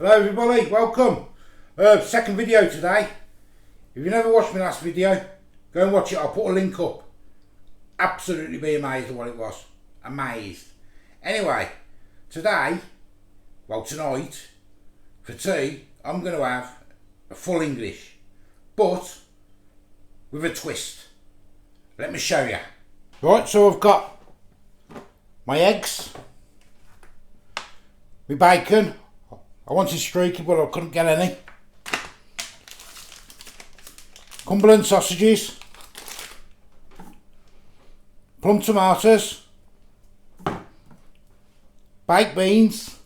Hello everybody, welcome. Second video today. If you never watched my last video, go and watch it. I'll put a link up. Absolutely be amazed at what it was. Amazed. Anyway, tonight, for tea, I'm going to have a full English, but with a twist. Let me show you. Right, so I've got my eggs, my bacon. I wanted streaky, but I couldn't get any. Cumberland sausages, plum tomatoes, baked beans,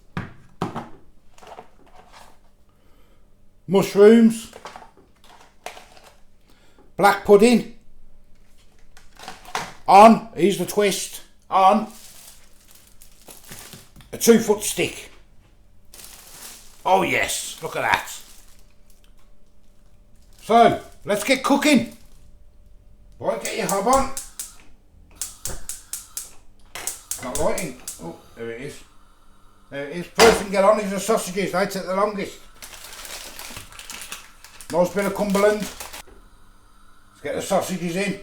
mushrooms, black pudding, here's the twist, on a 2-foot stick. Oh yes, look at that. So, let's get cooking. Right, get your hob on. Not lighting. Oh, there it is. There it is. First thing to get on is the sausages. They take the longest. Nice bit of Cumberland. Let's get the sausages in.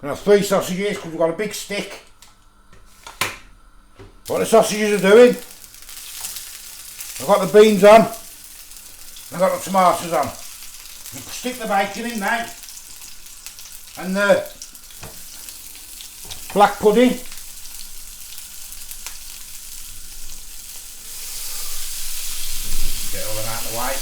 Gonna have 3 sausages because we've got a big stick. What the sausages are doing, I've got the beans on, I've got the tomatoes on. Stick the bacon in now, and the black pudding. Get all that out of the way.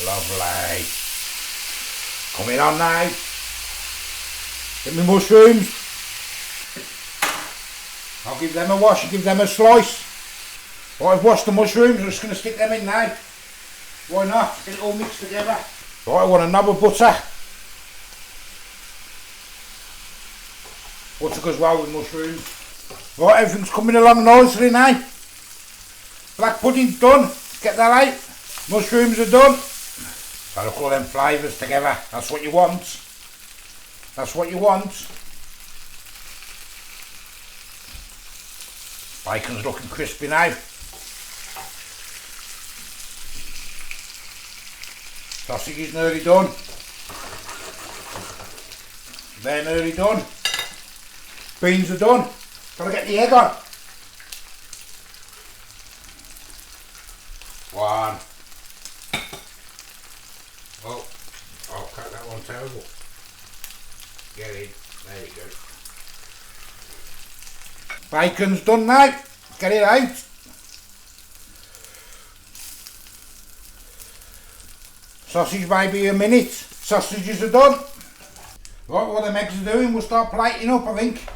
Lovely. Coming on now. Get my mushrooms. I'll give them a wash, I'll give them a slice. Right, I've washed the mushrooms, I'm just going to stick them in now. Why not? Get it all mixed together. Right, I want a knob of butter. Butter goes well with mushrooms. Right, everything's coming along nicely now. Black pudding's done, get that out. Mushrooms are done. So look at all them flavours together, that's what you want. That's what you want. Bacon's looking crispy now. Sausage is nearly done. They're nearly done. Beans are done. Gotta get the egg on. 1. Oh, I'll cut that one terrible. Get in. There you go. Bacon's done now. Get it out. Sausage maybe a minute. Sausages are done. Right, what them eggs are doing, we'll start plating up, I think.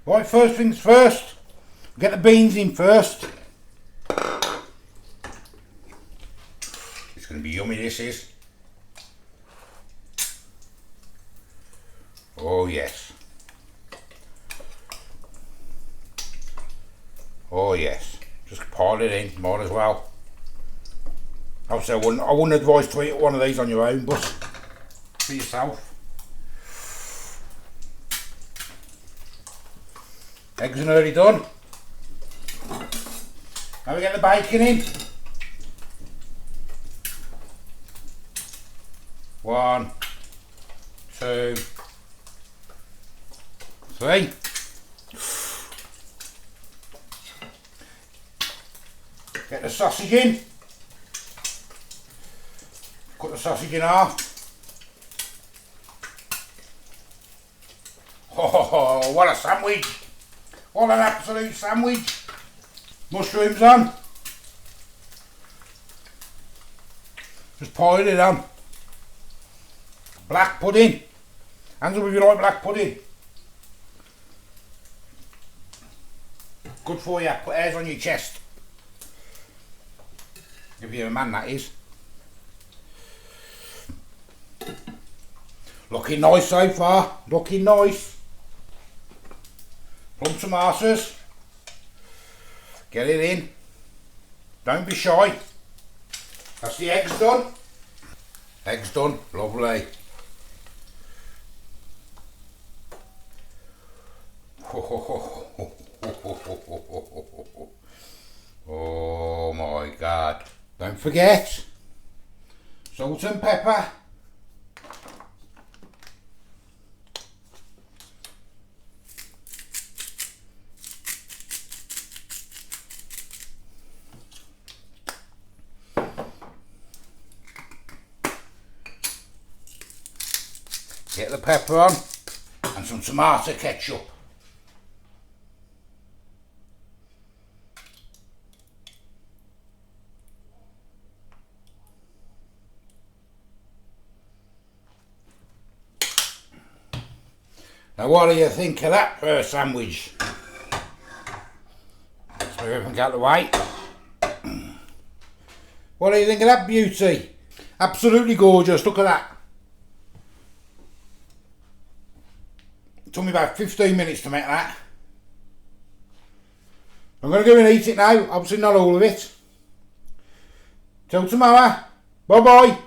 Right, first things first. Get the beans in first. It's going to be yummy, this is. Oh yes. Oh yes. Just pile it in, might as well. Obviously I wouldn't advise to eat one of these on your own, but for yourself. Eggs are nearly done. Now we get the bacon in. 1, 2, 3. Get the sausage in. Cut the sausage in half. Oh, what a sandwich! What an absolute sandwich! Mushrooms on. Just pile it on. Black pudding. Hands up if you like black pudding. Good for you. Put hairs on your chest. If you're a man, that is. Looking nice so far. Looking nice. Plum tomatoes. Get it in. Don't be shy. That's the eggs done. Eggs done. Lovely. Oh my God. Don't forget, salt and pepper. Get the pepper on and some tomato ketchup. Now what do you think of that for a sandwich? Let's move everything out of the way. What do you think of that beauty? Absolutely gorgeous, look at that. It took me about 15 minutes to make that. I'm going to go and eat it now, obviously not all of it. Till tomorrow, bye bye.